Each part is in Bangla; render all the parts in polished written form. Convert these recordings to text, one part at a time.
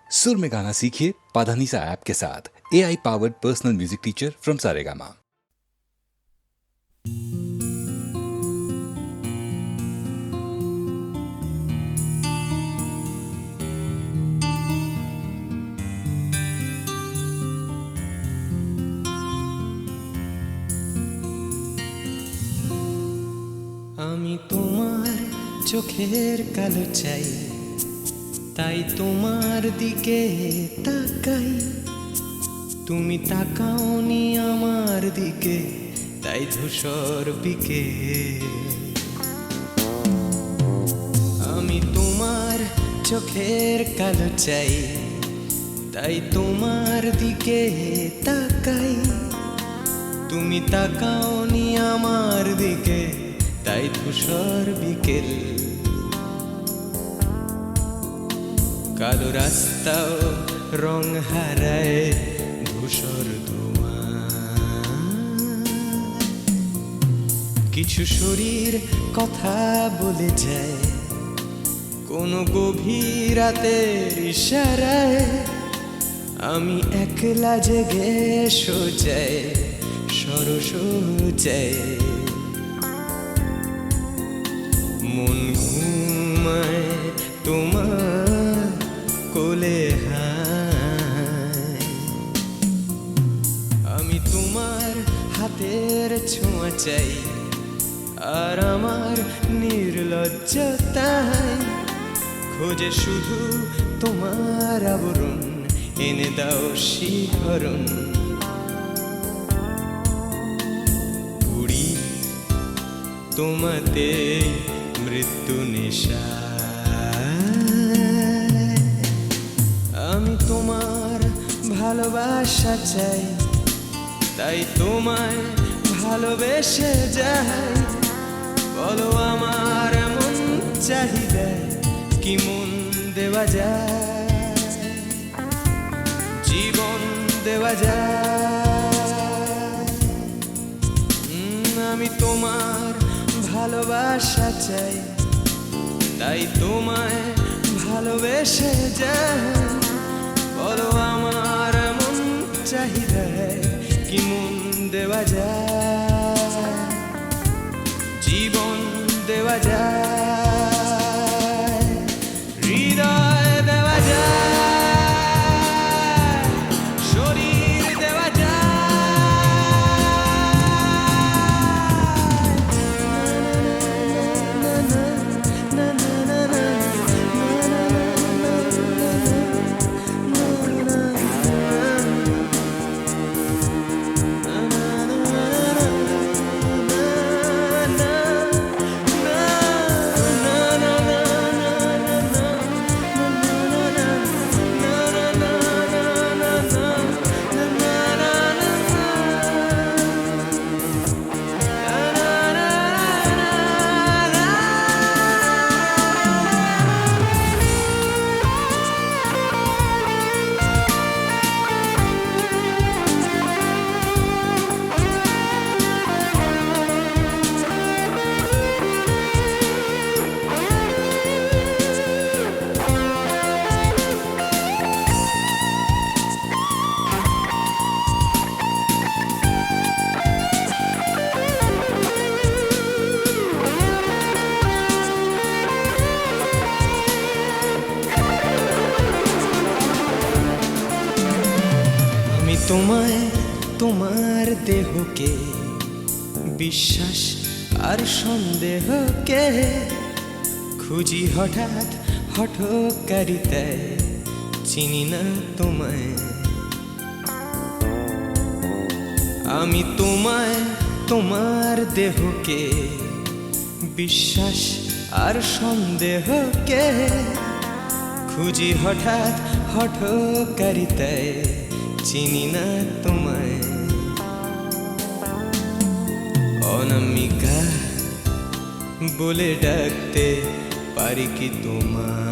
सुर में गाना सीखिए पाधानीसा ऐप के साथ। AI powered personal music teacher from Saregama. আমি তোমার চোখের কালো চাই, তাই তোমার দিকে তাকাই। তুমি তাকাওনি আমার দিকে, তাই ধূসর বিকে। আমি তোমার চোখের কালো চাই, তাই তোমার দিকে তাকাই। তুমি তাকাওনি আমার দিকে, তাই ধূসর বিকেল। কালো রাস্তাও রং হারায় ধূসর ধোঁয়া। কিছু শরীর কথা বলে যায় কোনো গভীর রাতের ইশারায়। আমি একলা জেগে সোজায় সরসোজায়। মন ঘুমায় তোমার কোলে হায়। আমি তোমার হাতের ছোঁয়া চাই, আর আমার নির্লজ্জতায় খোঁজে শুধু তোমার আবরণ। এনে দাও শিহরণ। পুরি তোমাতে মৃত্যু নেশা। আমি তোমার ভালোবাসা চাই, তাই তোমায় ভালোবেসে যাই। বলো আমার এমন চাহিদা কি মন দেওয়া যায়, জীবন দেওয়া যায়। আমি তোমার ভালোবাসা চাই, তাই তোমায় ভালোবেসে যাই। বলো আমার এমন চাহিদা কি মন দেওয়া যায়, জীবন দেওয়া যায়, হৃদয় দেওয়া যায়, শরীর দেওয়া তোমায় তোমার দেহকে বিশ্বাস আর সন্দেহকে খুঁজি হঠাৎ হঠকারিতায়। চিনি না তোমায় আমি, তোমায় তোমার দেহকে বিশ্বাস আর সন্দেহকে খুঁজি হঠাৎ হঠকারিতায়। চিনি না তোমায় অনামিকা বলে ডাকতে পারি কি তোমায়?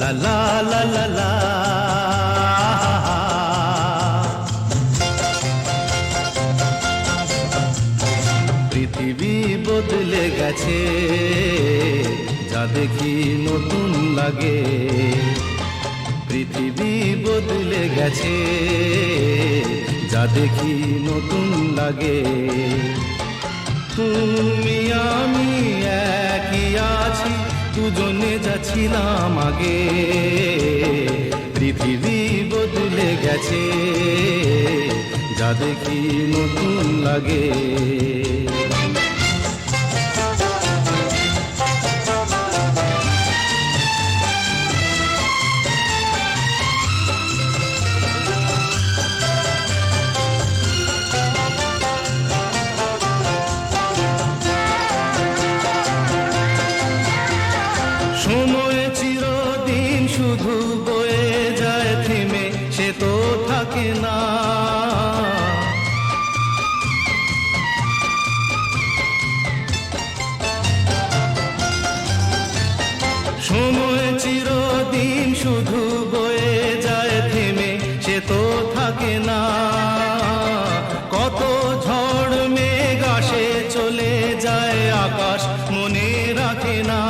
লা লা লা লা লা। পৃথিবী বদলে গেছে, যা দেখি নতুন লাগে। পৃথিবী বদলে গেছে, যা দেখি নতুন লাগে। তুমি আমি একই আছি, দুজনে যাচ্ছিলাম আগে। পৃথিবী বদলে গেছে, যা দেখি নতুন লাগে। সময় চিরদিন শুধু বয়ে যায় থেমে, সে তো থাকে না। সময় চিরদিন শুধু বয়ে যায় থেমে, সে তো থাকে না। কত ঝড় মেঘ আসে চলে যায়, আকাশ মনে রাখে না।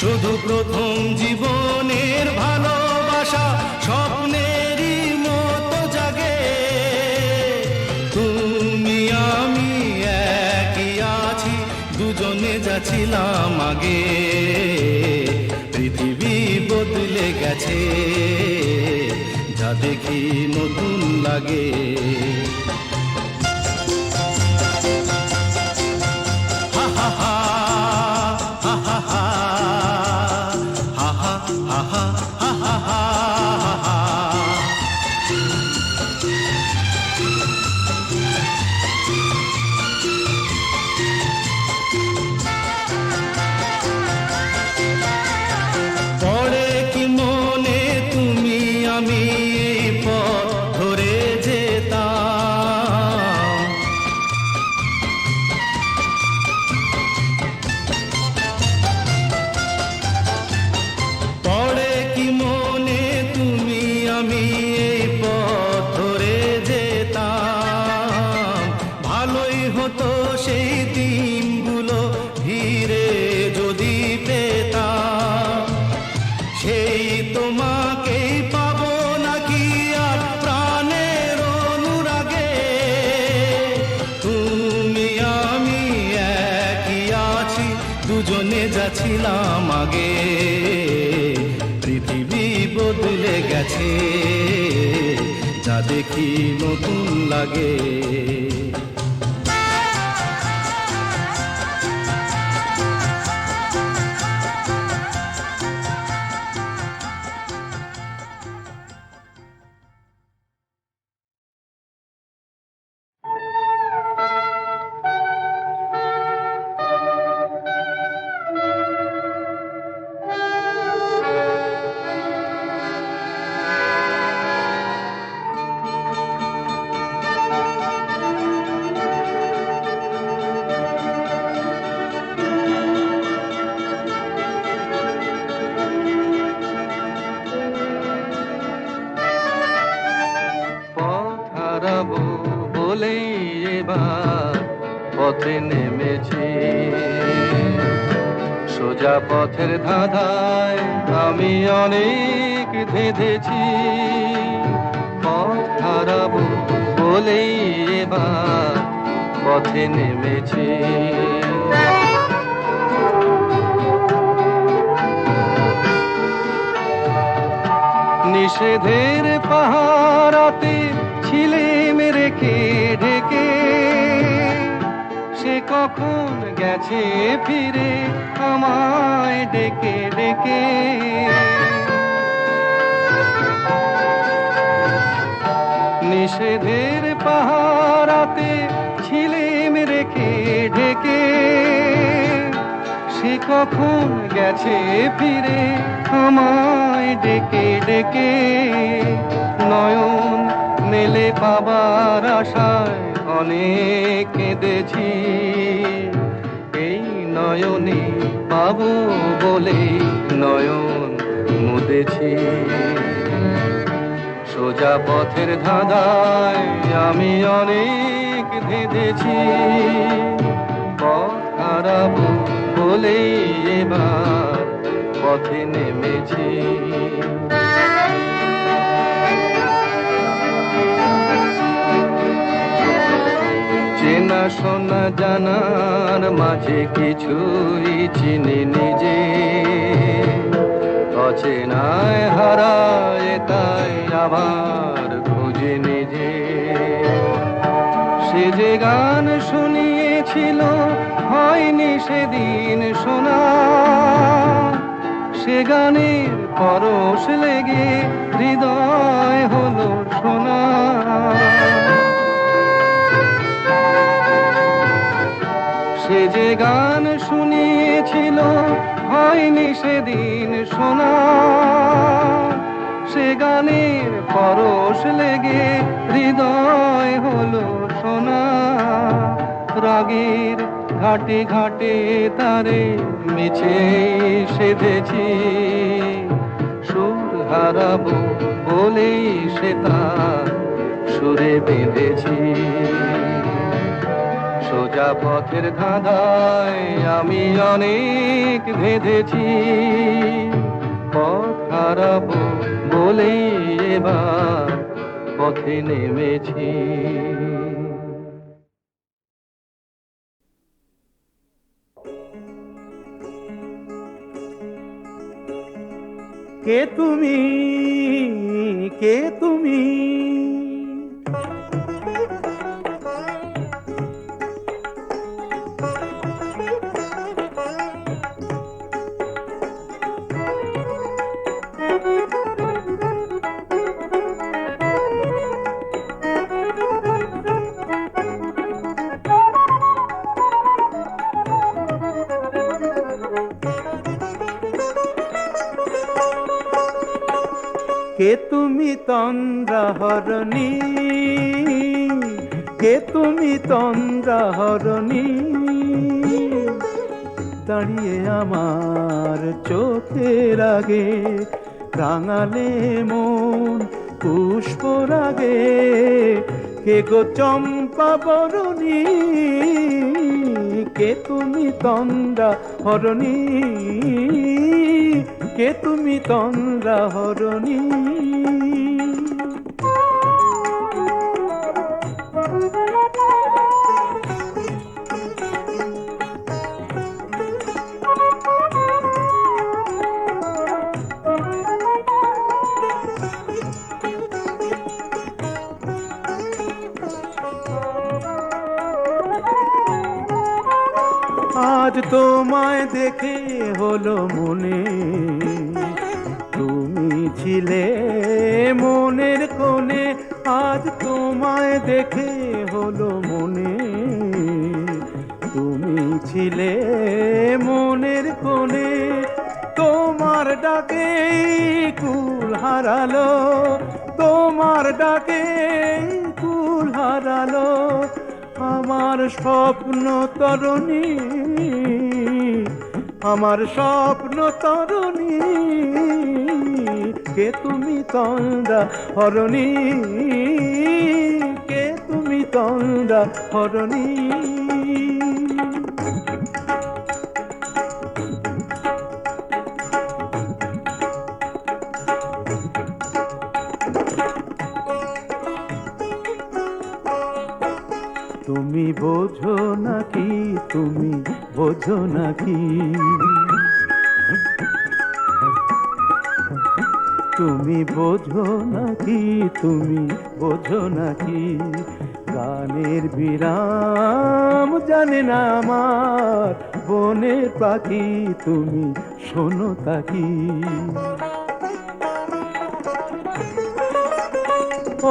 শুধু প্রথম জীবনের ভালোবাসা স্বপ্নেরই মতো জাগে। তুমি আমি একই আছি, দুজনে যাচ্ছিলাম আগে। পৃথিবী বদলে গেছে, যা দেখি নতুন লাগে। হা হা হা হা হা হা হা হা হা হা হা হা। পড়ে কি মনে তুমি আমি এই পথ ধরে যেতাম। পড়ে কি মনে তুমি আমি এই পথ ধরে যেতাম। ভালোই হতো সেই দিনগুলো ধীরে যদি পেতাম। সেই তোমাকেই পাবো নাকি আর প্রাণের অনুরাগে। তুমি আমি একই আছি, দুজনে যাচ্ছিলাম আগে। পৃথিবী বদলে গেছে, যা দেখি নতুন লাগে। হারাবো বলেই এবার পথে নেমেছি। সোজা পথের ধাঁধায় আমি অনেক ধেঁধেছি। পথ হারাবো বলেই এবার পথে নেমেছি। নিষেধের পাহারাতে ছিলেম রেখে ঢেকে, সে কখন গেছে ফিরে আমায় ডেকে ডেকে। নিষেধের পাহারাতে ছিলেম রেখে ঢেকে, সে কখন গেছে ফিরে আমায় ডেকে ডেকে। নয়ন মেলে পাবার আশায় অনেক কেঁদেছি। এই নয়নে পাবো বলে নয়ন মুদেছি। সোজা পথের ধাঁধায় আমি অনেক ধেঁধেছি, পথ হারাবো বলেই এবার পথে নেমেছি। চেনা শোনা জানার মাঝে কিছুই চিনি নিজে, অচেনায় হারায় তাই আবার খুঁজে নিজে। সে যে গান শুনিয়েছিল হয়নি সেদিন শোনা, সে গানের পরশ লেগে হৃদয় হলো সোনা। সে যে গান শুনিয়েছিল হয়নি সেদিন শোনা, সে গানের পরশ লেগে হৃদয় হলো সোনা। রাগের ঘাটে ঘাটে তারে মিছে সেধেছি, সুর হারাবো বলেই সে তার সুরে বেঁধেছি। সোজা পথের ধাঁধায় আমি অনেক ভেদেছি, পথ হারাবো বলেই এবার পথে নেমেছি। কে তুমি, কে তুমি, কে তুমি তন্দ্রাহরণী, কে তুমি তন্দ্রাহরণী, দাঁড়িয়ে আমার চোখের আগে রাঙালে মন পুষ্পরাগে। কে গো চম্পা বরণী, কে তুমি তন্দ্রাহরণী, কে তুমি তন্দ্রাহরণী। আজ তোমায় দেখে হলো মনে, তুমি ছিলে মনের কোণে। আজ তোমায় দেখে হলো মনে, তুমি ছিলে মনের কোণে। তোমার ডাকে কুল হারালো, তোমার ডাকে কুল হারালো আমার স্বপ্ন তরণী, আমার স্বপ্ন তরণী। কে তুমি তন্দ্রাহরণী, কে তুমি তন্দ্রাহরণী। তুমি বোঝো নাকি, তুমি বোঝো নাকি, তুমি বোঝো নাকি, তুমি বোঝো নাকি। গানের বিরাম জানে না আমার বনের পাখি, তুমি শোনো তাকি।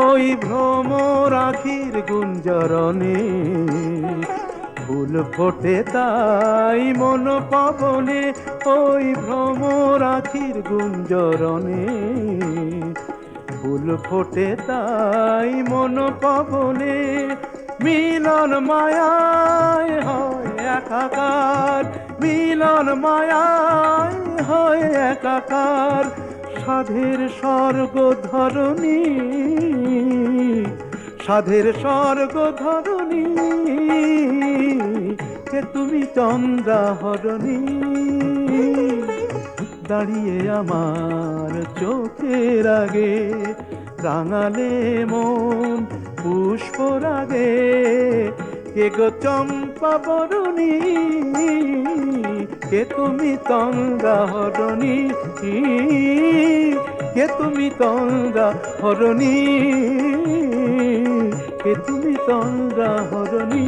ওই ভ্রমর আখির গুঞ্জরণে ফুল ফোটে তাই মন পবনে। ওই ভ্রমর আখির গুঞ্জরণে ফুল ফোটে তাই মন পবনে। মিলন মায়ায় হয় একাকার, মিলন মায়ায় হয় একাকার। সাধের স্বর্গ ধরণী, সাধের স্বর্গ ধরণী, কে তুমি চন্দ্রাহরণী, দাঁড়িয়ে আমার চোখের আগে, রাঙালে মন পুষ্পরাগে, কে গো চম্পা বরণী, কে তুমি তন্দ্রাহরণী, কে তুমি তন্দ্রাহরণী, কে তুমি তন্দ্রাহরণী।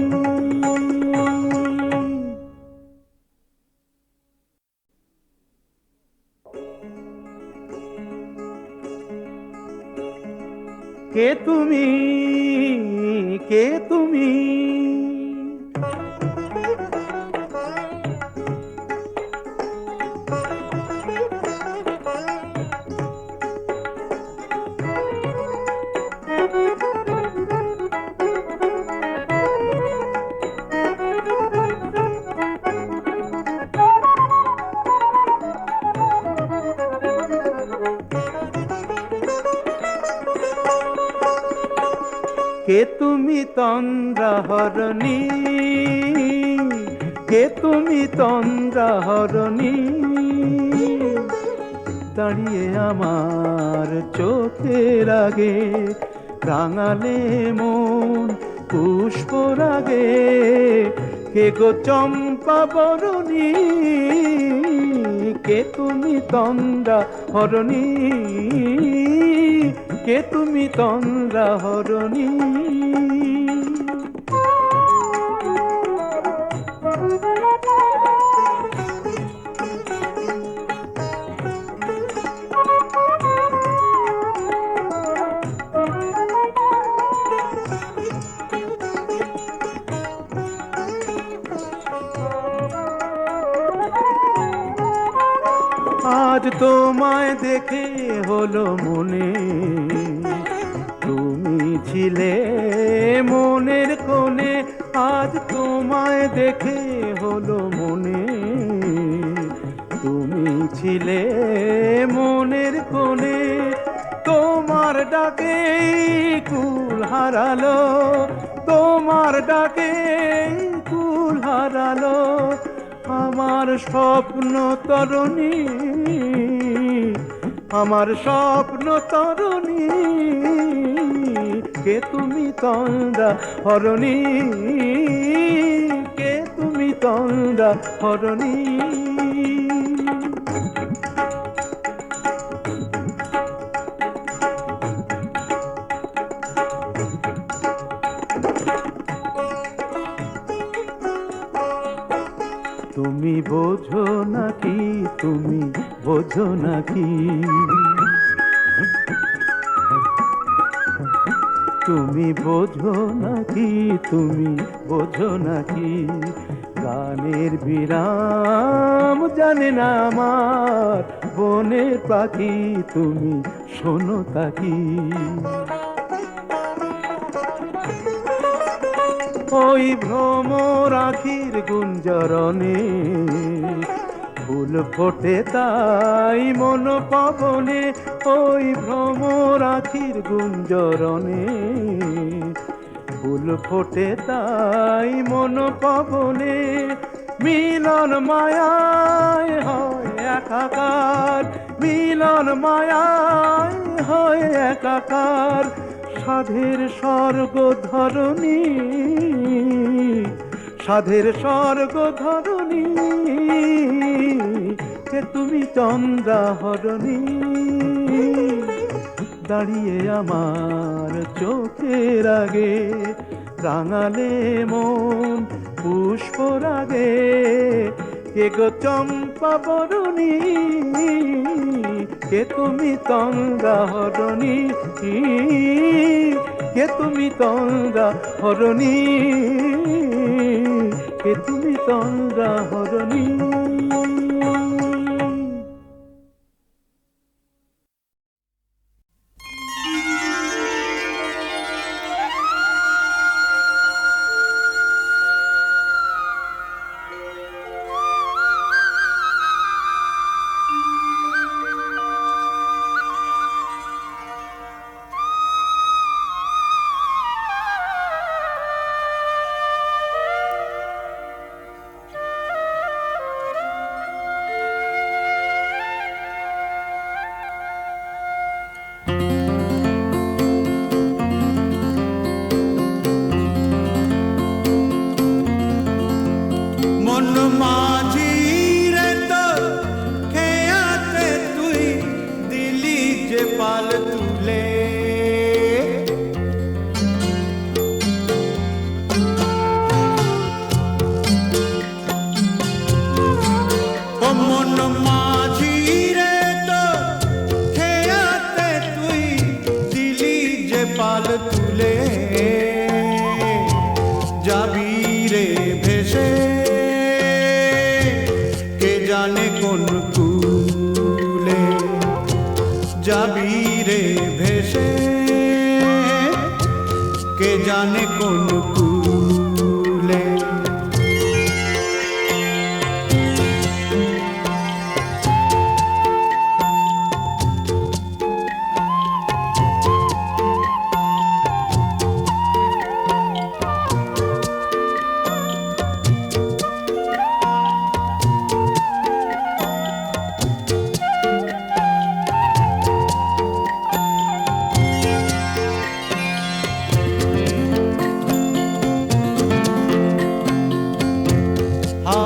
কে তুমি, কে তুমি, কে তুমি তন্দ্রাহরণী, কে তুমি তন্দ্রাহরণী, দাঁড়িয়ে আমার চোখের আগে, রাঙালে মন পুষ্পরাগে, কে গো চম্পা বরণী, কে তুমি তন্দ্রাহরণী, কে তুমি তন্দ্রাহরণী। আজ তোমায় দেখে হলো মনে, তুমি ছিলে মনের কোণে, আজ তোমায় দেখে হলো মনে, তুমি ছিলে মনের কোণে, তোমার ডাকে কুল হারালো, তোমার ডাকে কুল হারালো, আমার স্বপ্ন তরণী, আমার স্বপ্ন তরণী, কে তুমি তন্দ্রাহরণী, কে তুমি তন্দ্রাহরণী। তুমি বোঝো নাকি, তুমি বোঝো নাকি, তুমি বোঝো নাকি, তুমি বোঝো নাকি, গানের বিরাম জানে না আমার বনের পাখি, তুমি শোনো তাকি। ওই ভ্রমর আখির গুঞ্জরণে, ফুল ফোটে তাই মন পবনে, ওই ভ্রমর আখির গুঞ্জরণে, ফুল ফোটে তাই মন পবনে, মিলন মায়ায় হয় একাকার, মিলন মায়ায় হয় একাকার, সাধের স্বর্গ ধরণী, সাধের স্বর্গ ধরণী, কে তুমি চন্দ্রাহরণী, দাঁড়িয়ে আমার চোখের আগে, রাঙালে মন পুষ্পরাগে, কে গো চম্পা বরণী, কে তুমি তন্দ্রাহরণী, কে তুমি তন্দ্রাহরণী, কে তুমি তন্দ্রাহরণী। রে ভেসে কে জানে কোন কুলে যাবি রে ভেসে কে জানে কোন কুলে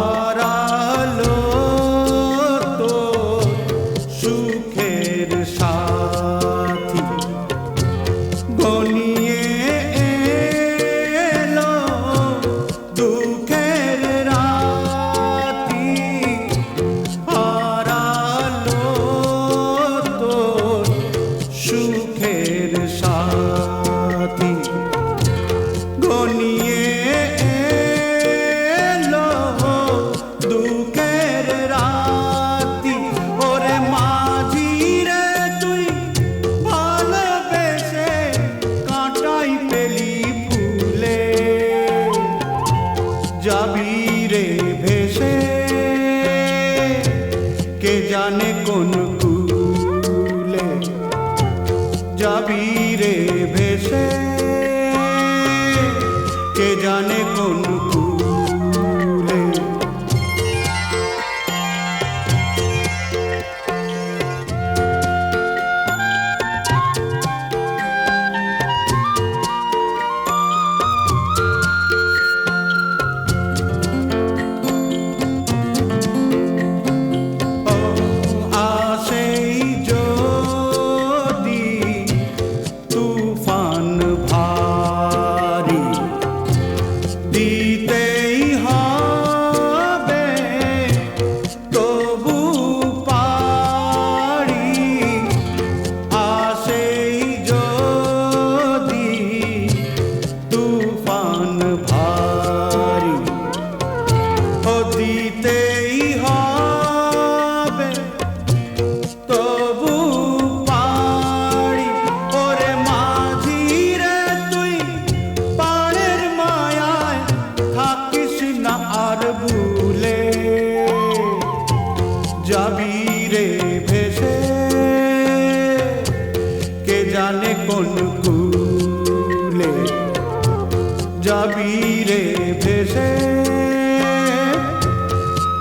হারালো তোর সুখের সাথী ঘনিয়ে এলো দুঃখের রাতি হারালো তোর সুখের সাথী ঘনিয়ে এলো দুঃখের রাতি ওরে মাঝি রে তুই ভালোবেসে কাঁটাই পেলি ফুলে যাবি রে ভেসে কে জানে কোন কুলে যাবি রে ভেসে কে জানে কোন কুলে ও আসেই যদি তুফান ভারী দিতেই হবে তবু পারি আসেই যদি তুফান ভারী ও দিতেই হবে তবু পারি ওরে মাঝি রে তুই পাড়ের মায়ায় থাকিস না আর ভুলে যাবি রে ভেসে কে জানে কোন কুলে যাবি রে ভেসে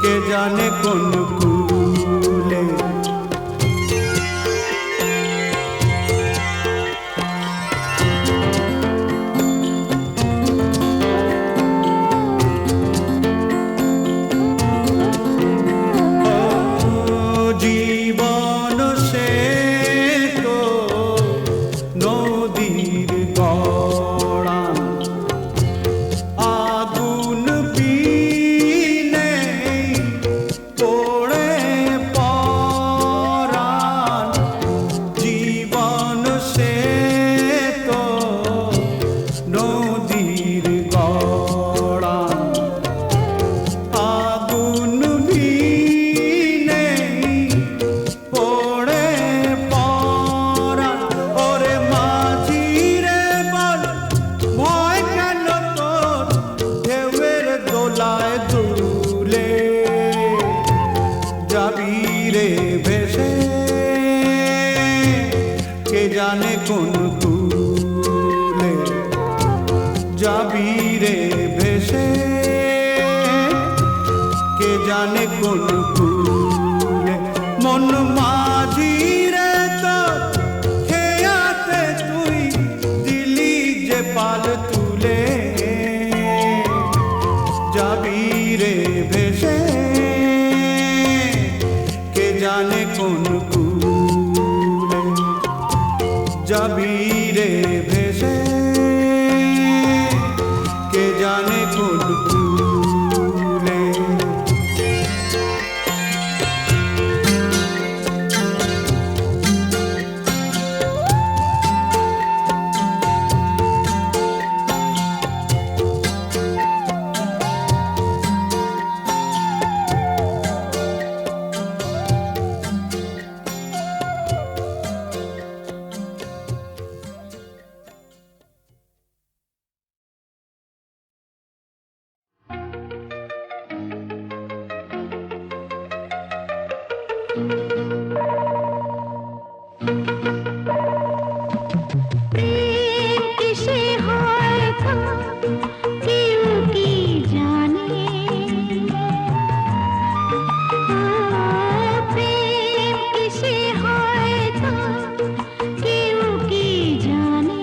কে জানে কোন কুলে ও জীবন সে তো নদীর গড়া আগুন বিনে পড়ে পরাণ জীবন সে তো নদীর গড়া আগুন বিনে পড়ে পরাণ ওরে মাঝি রে বল ভয় কেন তোর ঢেউয়ের দোলায় দুলে যাবি রে ভেসে কে জানে কোন কুলে যাবি রে ভেসে কে জানে কোন কুলে মন মাঝি রে তোর খেয়াতে তুই দিলি যে পাল তুলে যাবি রে ভেসে কে জানে কোন কুলে যাবি রে ভেসে কে জানে কোন কুলে প্রেম কিসে হয় তা কেউ কি জানে? প্রেম কিসে হয় তা কেউ কি জানে?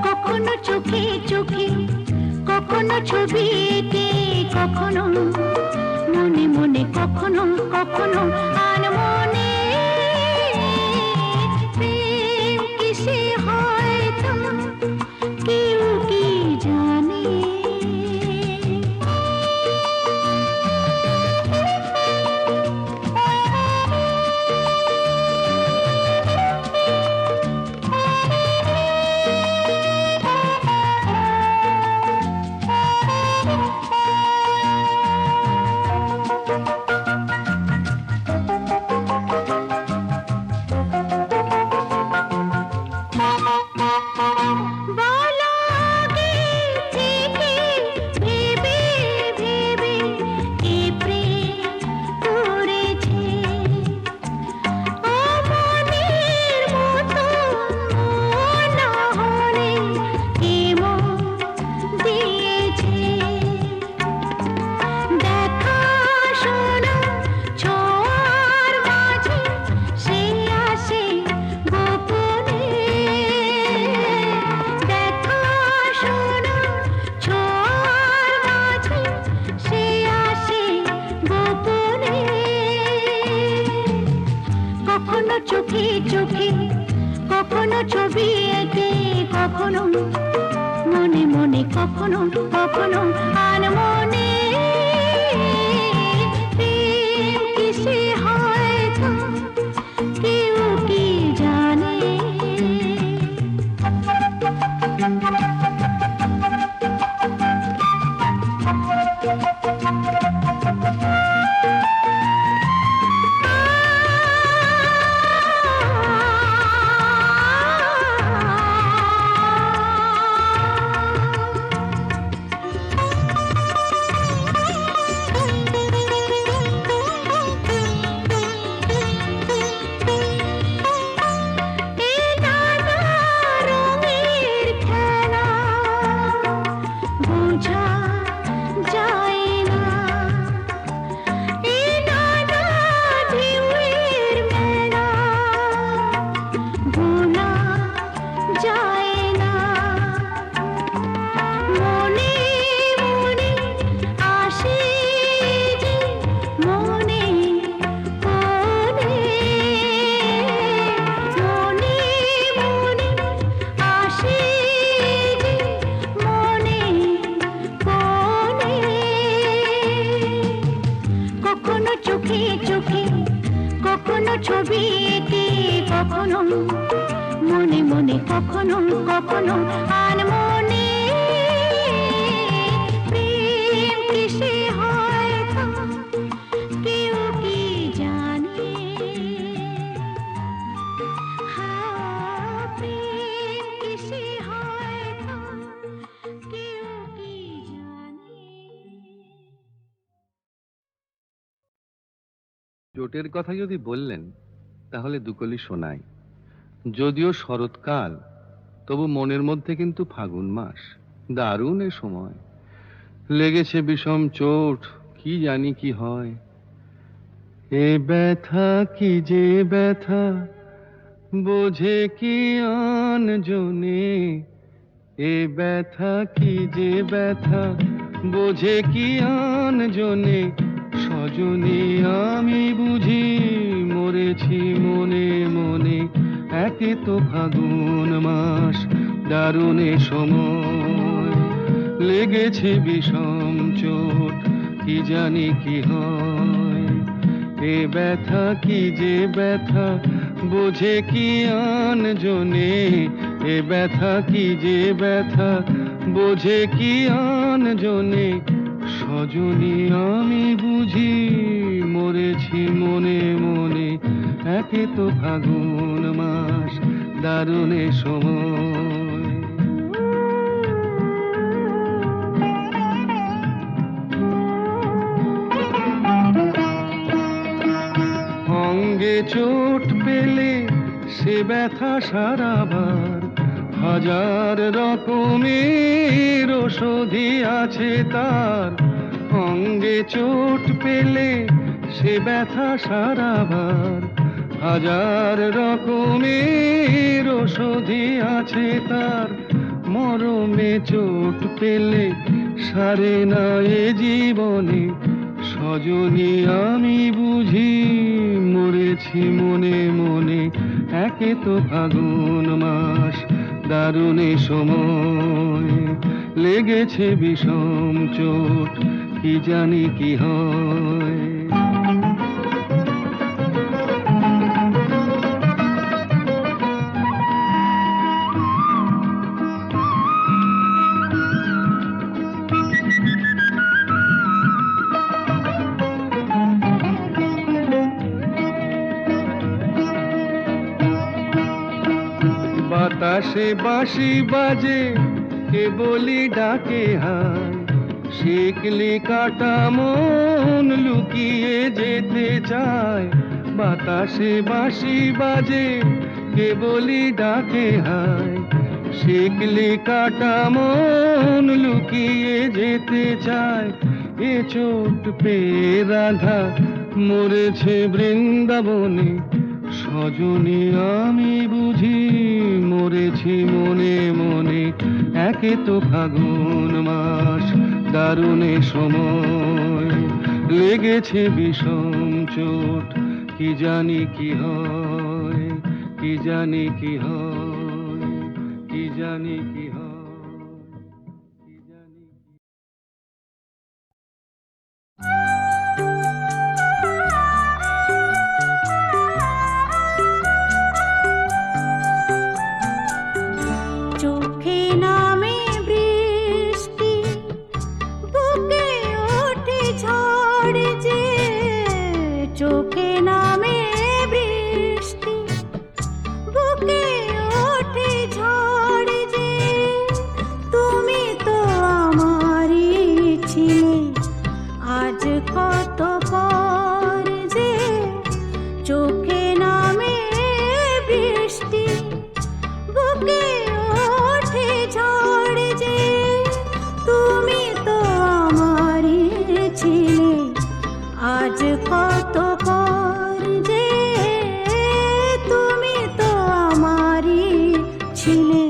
কখনো চোখে চোখে, কখনো ছবি এঁকে, কখনো মনে মনে, কখনো কখনো আনমনে। প্রেম কিসে হয় তা কেউ কি জানে? বলো আগে থেকে ভেবে ভেবে কে প্রেম করেছে? ও মনের মতো না হলে কে মন দিয়েছে? দেখা শোনা ছোঁয়ার মাঝে সে আসে গোপনে। দেখা শোনা ছোঁয়ার মাঝে সে আসে গোপনে। কখনো চোখে চোখে, কখনো ছবি এঁকে, কখনো মনে মনে, কখনো কখনো আনমনে। প্রেম কিসে হয় তা কেউ কি জানে? এই নানা রঙের খেলা বোঝা যায় না। এই নানা ঢেউয়ের মেলা গোনা যায় না। মনে মনে আসে যে মনে কোণে। মনে মনে আসে যে মনে কোণে। কখনো চোখে চোখে, কখনো ছবি এঁকে, কখনো মনে মনে, কখনো কখনো আনমনে। প্রেম কিসে হয় তা কেউ কি জানে? প্রেম কিসে হয় তা কেউ কি জানে? চোটের কথা যদি বললেন তাহলে দুকলি শোনাই। যদিও শরৎকাল, তবু মনের মধ্যে কিন্তু ফাগুন মাস। দারুণ এ সময়, লেগেছে বিষম চোট, কি জানি কি হয়। এ ব্যথা কি যে ব্যথা, বোঝে কি আন জনে? এ ব্যথা কি যে ব্যথা, বোঝে কি আন জনে? সজনী আমি বুঝি মরেছি মনে মনে। একে তো ফাগুন মাস, দারুণ এ সময়, লেগেছে বিষম চোট, কি জানি কি হয়। এ ব্যথা কি যে ব্যথা, বোঝে কি আন জনে? এ ব্যথা কি যে ব্যথা, বোঝে কি আন জনে? সজনী আমি বুঝি মরেছি মনে মনে। একে তো ফাগুন মাস, দারুণ এ সময়। চোট পেলে সে ব্যথা সারাবার হাজার রকমের ওষুধি আছে তার। অঙ্গে চোট পেলে সে ব্যথা সারাবার হাজার রকমের ওষুধি আছে তার। মরমে চোট পেলে সারে না এ জীবনে সজনী আমি বুঝি মরেছি মনে মনে। একে তো ফাগুন মাস দারুণে সময় লেগেছে বিষম চোট কি জানি কি হয়। বাতাসে বাঁশি বাজে কে বলি ডাকে হায়। শিকলি কাটা মন লুকিয়ে যেতে চায়। বাতাসে বাঁশি বাজে কে বলি ডাকে হায়। শিকলি কাটা মন লুকিয়ে যেতে চায়। এ চোট পেয়ে রাধা মরেছে বৃন্দাবনে সজনী আমি বুঝি মরেছি মনে মনে। একে তো ফাগুন মাস দারুণে সময় লেগেছে বিষম চোট কি জানি কি হয়। কি জানি কি হয়। কি জানি কি হয়। কি জানি কি চোখে নামে বৃষ্টি বুকে ওঠে ঝড় যে। চোখে নামে বৃষ্টি বুকে ওঠে ঝড় যে। তুমি তো আমারই ছিলে আজ কত পর যে। চোখে নামে বৃষ্টি বুকে ওঠে ঝড় যে। তুমি তো আমারই ছিলে আজ কত পর যে। তুমি তো আমারই ছিলে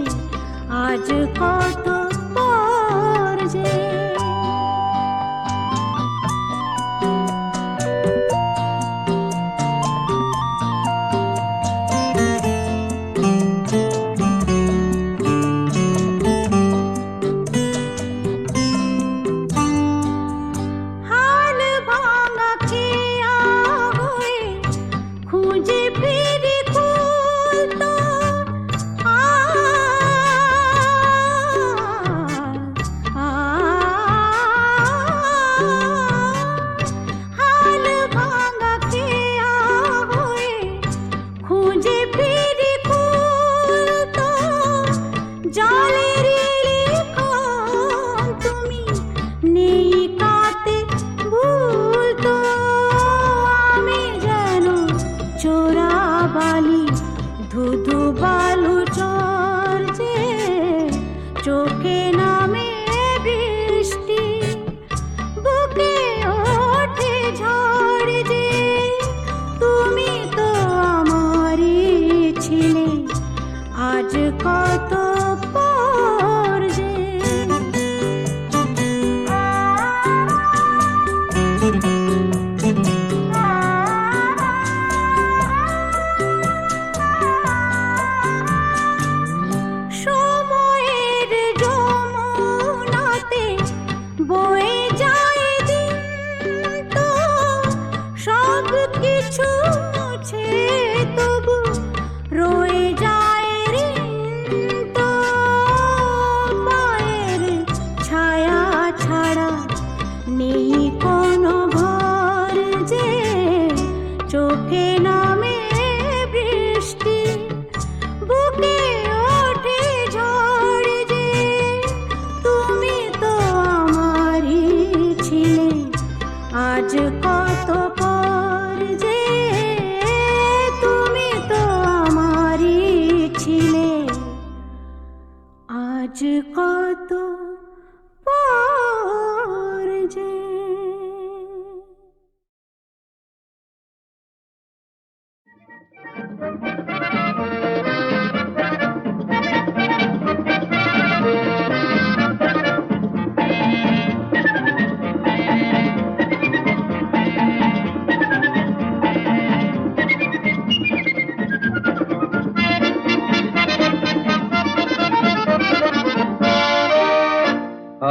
আজ কত পর যে। হাল ভাঙা খেয়া হয়ে খুঁজে ফিরি খুলতো হাল ভাঙা খেয়া হয়ে খুঁজে ফিরি খুলতো জলের লিখন তুমি নেই কাতে ভুলতো। আমি যেন চোরা বালি ধুধু বালু চর যে। চোখে নামে বৃষ্টি বুকে ওঠে ঝড় যে। তুমি তো আমারই ছিলে আজ কত পর যে। সময়ের জমা আজ কত পর যে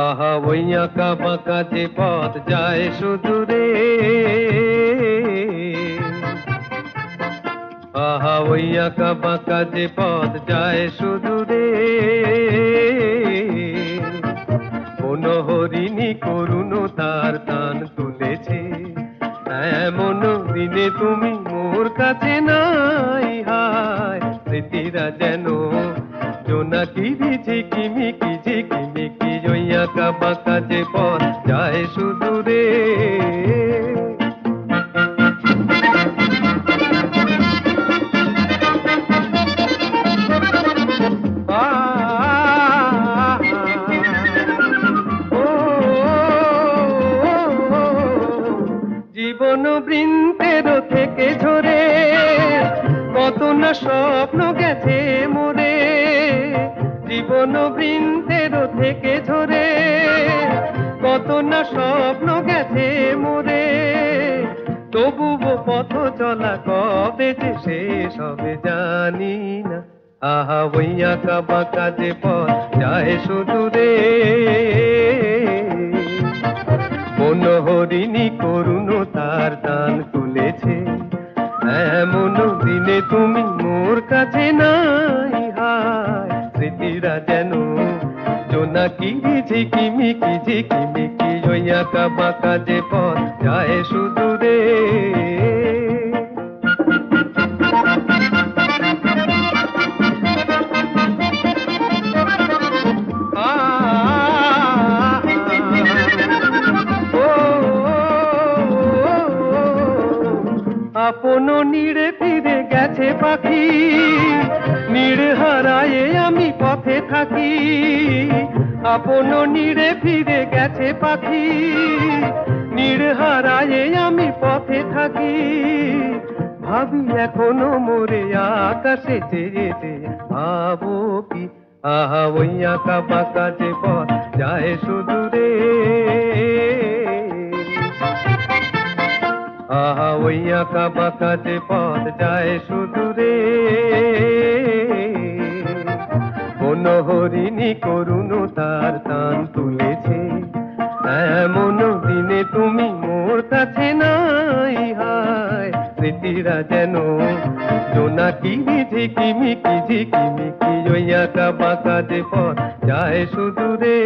আহা ওই আঁকা বাঁকা যে পথ যায় সুদূরে, আহা ওই আঁকা বাঁকা যে পথ যায় সুদূরে, কোন হরিণী করুণ তার টান তুলেছে, এমন দিনে তুমি মোর কাছে নাই। হায় স্মৃতিরা যেন জোনাকি ঝিকিমিকি ঝিকিমিকি, ওই আঁকা বাঁকা যে পথ যায় সুদূরে। জীবন বৃন্তের থেকে ঝরে কত না স্বপ্ন গেছে মোরে, জীবন বৃন্তের থেকে ঝরে কত না স্বপ্ন গেছে মোরে, তবুও পথ চলা কবে যে শেষ হবে জানি না। আহা ওই আঁকা বাঁকা যে পথ যায় সুদূরে, কোন হরিণী করুণ তার টান তুলেছে, এমন দিনে তুমি মোর কাছে নাই। হায় স্মৃতিরা যেন জোনাকি ঝিকিমিকি ঝিকিমিকি, ওই আঁকা বাঁকা যে পথ যায় সুদূরে। আপন নীড়ে ফিরে গেছে পাখি, নীড় হারায়ে আমি পথে থাকি, আপন নীড়ে ফিরে গেছে পাখি, নীড় হারায়ে আমি পথে থাকি, ভাবি এখনো মোরে আকাশে চেয়েছে, ভাবো কি আহা ওই আঁকা বাঁকা যে পথ যায় সুদূরে, আহা ওই আঁকা বাঁকা যে পথ যায় সুদূরে, কোন হরিণী করুণ তার টান তুলেছে, এমন দিনে তুমি মোর কাছে নাই। হায় স্মৃতিরা যেন জোনাকি ঝিকিমিকি ঝিকিমিকি, ওই আঁকা বাঁকা যে পথ যায় সুদূরে।